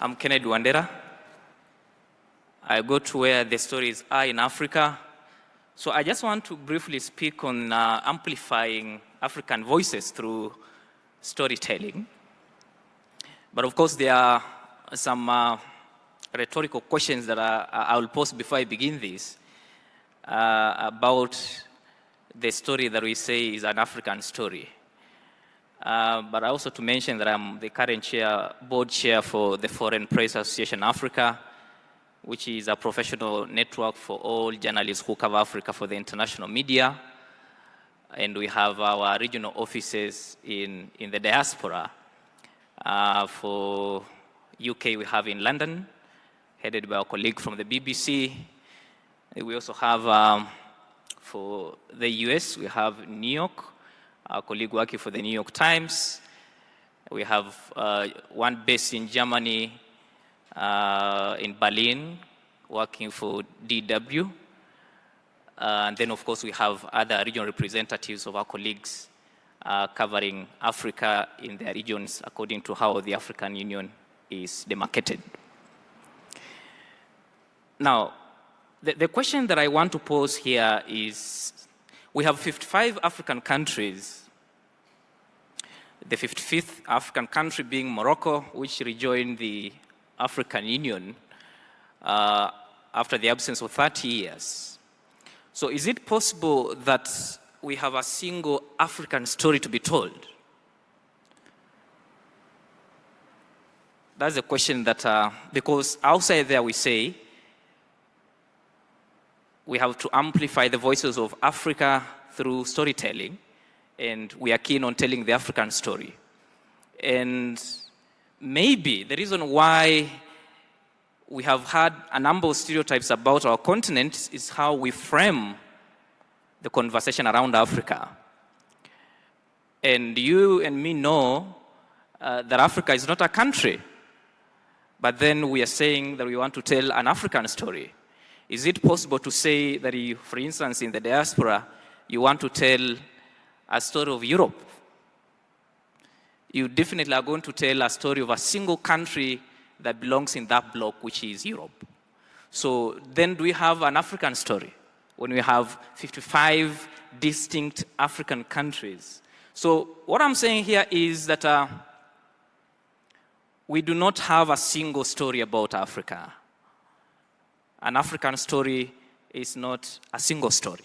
I'm Kennedy Wandera. I go to where the stories are in Africa. So I just want to briefly speak on amplifying African voices through storytelling. But of course, there are some rhetorical questions that I will pose before I begin this about the story that we say is an African story. But also to mention that I'm the current board chair for the Foreign Press Association Africa, which is a professional network for all journalists who cover Africa for the international media. And we have our regional offices in the diaspora. For UK, we have in London, headed by a colleague from the BBC. We also have, for the US, we have New York, our colleague working for the New York Times. We have one based in Germany, in Berlin, working for DW. And then, of course, we have other regional representatives of our colleagues covering Africa in their regions according to how the African Union is demarcated. Now, the question that I want to pose here is, we have 55 African countries, the 55th African country being Morocco, which rejoined the African Union after the absence of 30 years. So is it possible that we have a single African story to be told? That's a question that, because outside there we say, we have to amplify the voices of Africa through storytelling, and we are keen on telling the African story. And maybe the reason why we have had a number of stereotypes about our continent is how we frame the conversation around Africa. And you and me know that Africa is not a country, but then we are saying that we want to tell an African story. Is it possible to say that, you, for instance, in the diaspora, you want to tell a story of Europe? You definitely are going to tell a story of a single country that belongs in that block, which is Europe. So then do we have an African story when we have 55 distinct African countries? So what I'm saying here is that we do not have a single story about Africa. An African story is not a single story.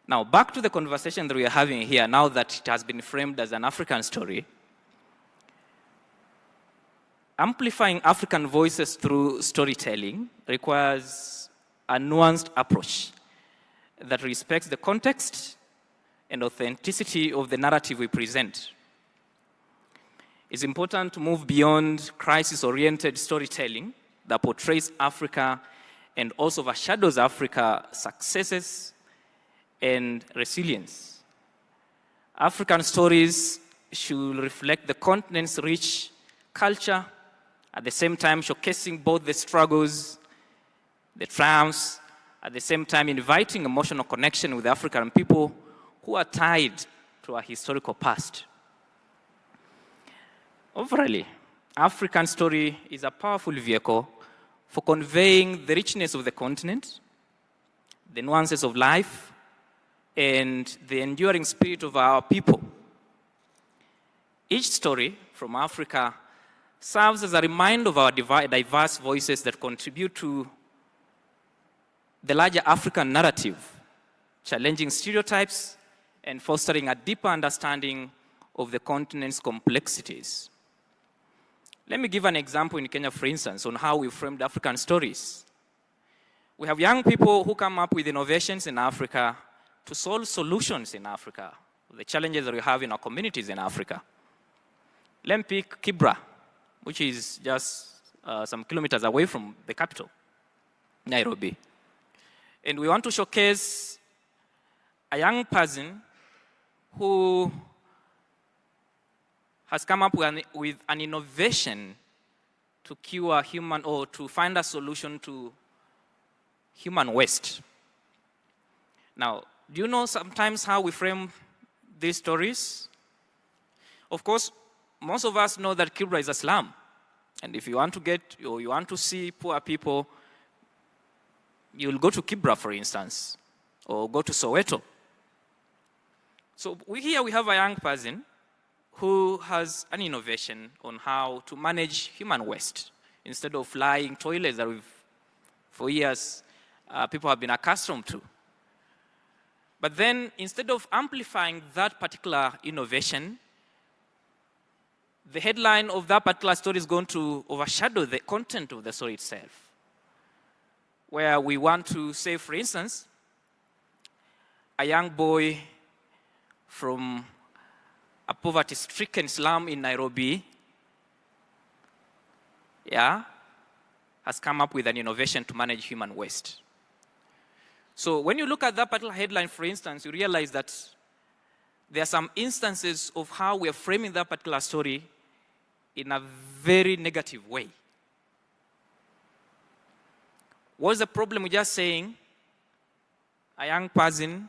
Now, back to the conversation that we are having here, now that it has been framed as an African story. Amplifying African voices through storytelling requires a nuanced approach that respects the context and authenticity of the narrative we present. It's important to move beyond crisis-oriented storytelling that portrays Africa and also overshadows Africa's successes and resilience. African stories should reflect the continent's rich culture, at the same time showcasing both the struggles, the triumphs, at the same time inviting emotional connection with African people who are tied to our historical past. Overall, African story is a powerful vehicle for conveying the richness of the continent, the nuances of life, and the enduring spirit of our people. Each story from Africa serves as a reminder of our diverse voices that contribute to the larger African narrative, challenging stereotypes and fostering a deeper understanding of the continent's complexities. Let me give an example in Kenya, for instance, on how we framed African stories. We have young people who come up with innovations in Africa to solve solutions in Africa, the challenges that we have in our communities in Africa. Let me pick Kibra, which is just some kilometers away from the capital, Nairobi. And we want to showcase a young person who has come up with an innovation to cure human, or to find a solution to human waste. Now, do you know sometimes how we frame these stories? Of course, most of us know that Kibra is a slum. And if you want to get, or you want to see poor people, you'll go to Kibra, for instance, or go to Soweto. So here we have a young person who has an innovation on how to manage human waste instead of flying toilets that for years, people have been accustomed to. But then, instead of amplifying that particular innovation, the headline of that particular story is going to overshadow the content of the story itself. Where we want to say, for instance, a young boy from a poverty-stricken slum in Nairobi, has come up with an innovation to manage human waste. So when you look at that particular headline, for instance, you realize that there are some instances of how we are framing that particular story in a very negative way. What's the problem with just saying a young person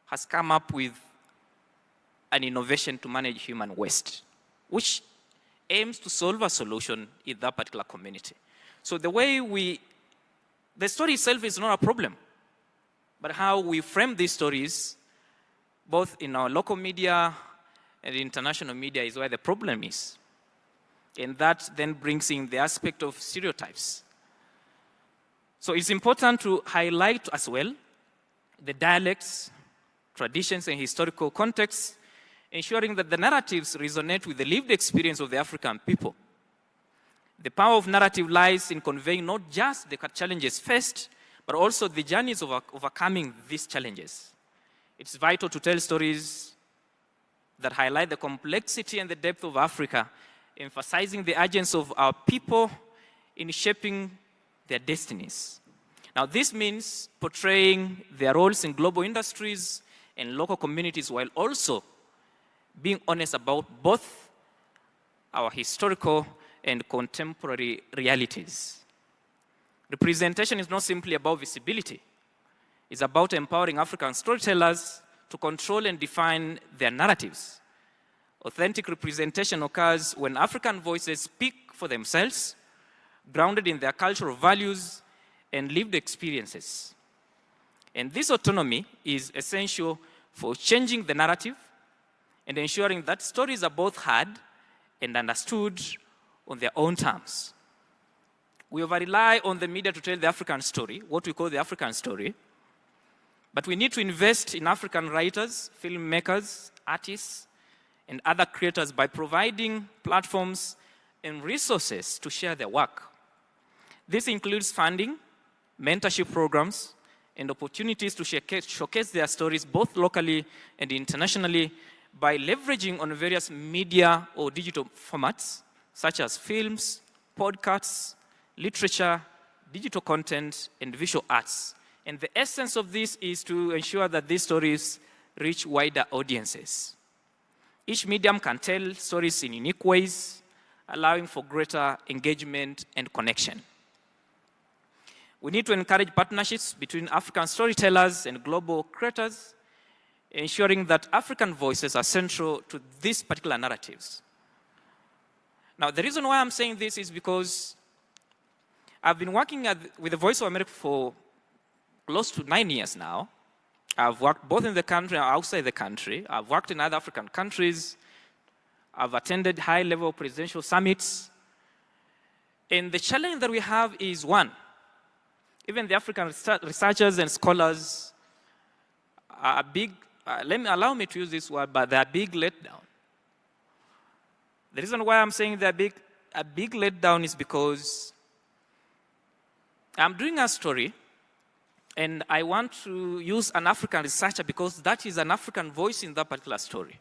has come up with an innovation to manage human waste, which aims to solve a solution in that particular community? So the story itself is not a problem, but how we frame these stories, both in our local media and international media, is where the problem is. And that then brings in the aspect of stereotypes. So it's important to highlight as well the dialects, traditions, and historical contexts, ensuring that the narratives resonate with the lived experience of the African people. The power of narrative lies in conveying not just the challenges faced, but also the journeys of overcoming these challenges. It's vital to tell stories that highlight the complexity and the depth of Africa, emphasizing the urgency of our people in shaping their destinies. Now, this means portraying their roles in global industries and local communities while also being honest about both our historical and contemporary realities. Representation is not simply about visibility. It's about empowering African storytellers to control and define their narratives. Authentic representation occurs when African voices speak for themselves, grounded in their cultural values and lived experiences. And this autonomy is essential for changing the narrative and ensuring that stories are both heard and understood on their own terms. We over-rely on the media to tell the African story, what we call the African story, but we need to invest in African writers, filmmakers, artists, and other creators by providing platforms and resources to share their work. This includes funding, mentorship programs, and opportunities to showcase their stories both locally and internationally by leveraging on various media or digital formats, such as films, podcasts, literature, digital content, and visual arts. And the essence of this is to ensure that these stories reach wider audiences. Each medium can tell stories in unique ways, allowing for greater engagement and connection. We need to encourage partnerships between African storytellers and global creators, ensuring that African voices are central to these particular narratives. Now, the reason why I'm saying this is because I've been working with the Voice of America for close to 9 years now. I've worked both in the country and outside the country. I've worked in other African countries. I've attended high-level presidential summits. And the challenge that we have is one, even the African researchers and scholars are big, allow me to use this word, but they're big letdown. The reason why I'm saying a big letdown is because I'm doing a story and I want to use an African researcher because that is an African voice in that particular story.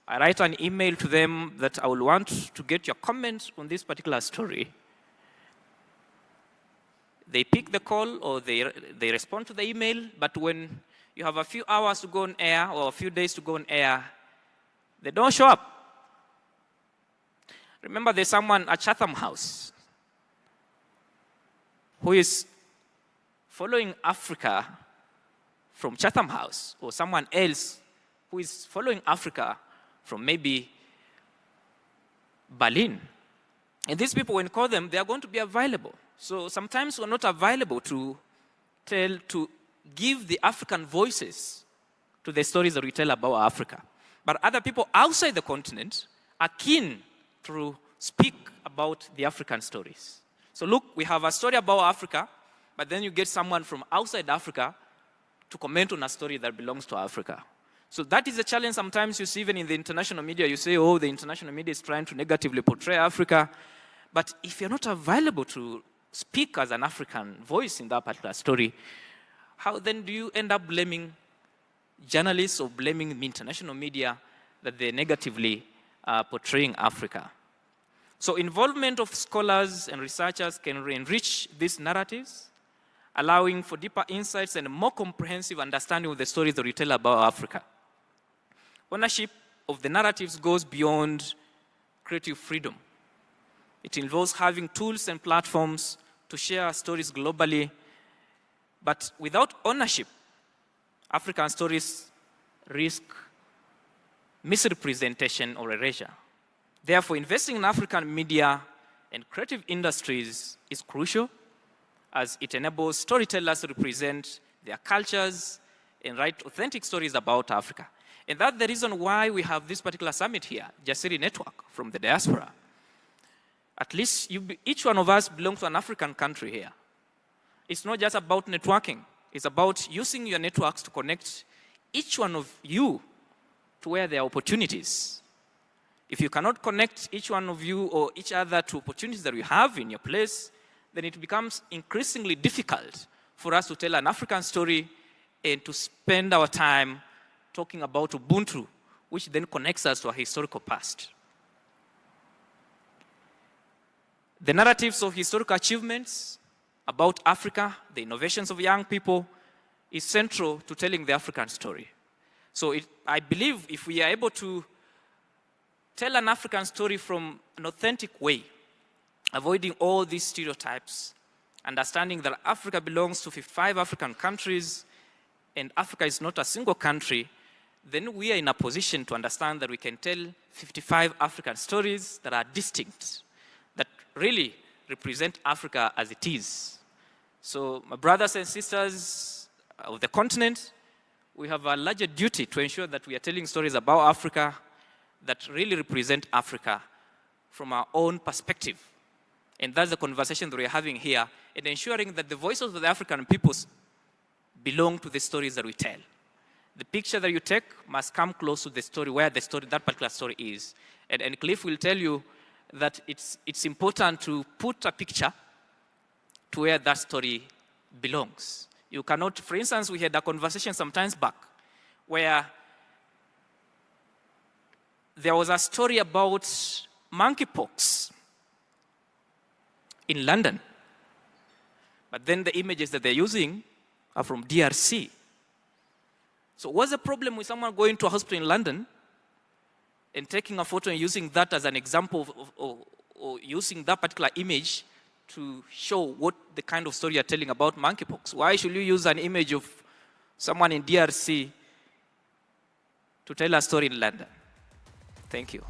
I write an email to them that I will want to get your comments on this particular story. They pick the call or they respond to the email, but when you have a few hours to go on air or a few days to go on air, they don't show up. Remember, there's someone at Chatham House who is following Africa from Chatham House, or someone else who is following Africa from maybe Berlin. And these people, when you call them, they are going to be available. So sometimes we're not available to give the African voices to the stories that we tell about Africa. But other people outside the continent are keen to speak about the African stories. So look, we have a story about Africa, but then you get someone from outside Africa to comment on a story that belongs to Africa. So that is a challenge sometimes you see even in the international media. You say, oh, the international media is trying to negatively portray Africa. But if you're not available to speak as an African voice in that particular story, how then do you end up blaming journalists or blaming the international media that they're negatively portraying Africa? So involvement of scholars and researchers can enrich these narratives, allowing for deeper insights and a more comprehensive understanding of the stories that we tell about Africa. Ownership of the narratives goes beyond creative freedom. It involves having tools and platforms to share stories globally. But without ownership, African stories risk misrepresentation or erasure. Therefore, investing in African media and creative industries is crucial, as it enables storytellers to represent their cultures and write authentic stories about Africa. And that's the reason why we have this particular summit here, Jasiri Network from the diaspora. At least each one of us belongs to an African country here. It's not just about networking. It's about using your networks to connect each one of you to where there are opportunities. If you cannot connect each one of you or each other to opportunities that we have in your place, then it becomes increasingly difficult for us to tell an African story and to spend our time talking about Ubuntu, which then connects us to a historical past. The narratives of historical achievements about Africa, the innovations of young people, is central to telling the African story. So I believe if we are able to tell an African story from an authentic way, avoiding all these stereotypes, understanding that Africa belongs to 55 African countries and Africa is not a single country, then we are in a position to understand that we can tell 55 African stories that are distinct, that really represent Africa as it is. So my brothers and sisters of the continent, we have a larger duty to ensure that we are telling stories about Africa that really represent Africa from our own perspective. And that's the conversation that we're having here, and ensuring that the voices of the African peoples belong to the stories that we tell. The picture that you take must come close to the story, where the story, that particular story is. And Cliff will tell you that it's important to put a picture to where that story belongs. You cannot, for instance, we had a conversation some times back where there was a story about monkeypox in London. But then the images that they're using are from DRC. So what's the problem with someone going to a hospital in London and taking a photo and using that as an example or using that particular image to show what the kind of story you're telling about monkeypox? Why should you use an image of someone in DRC to tell a story in London? Thank you.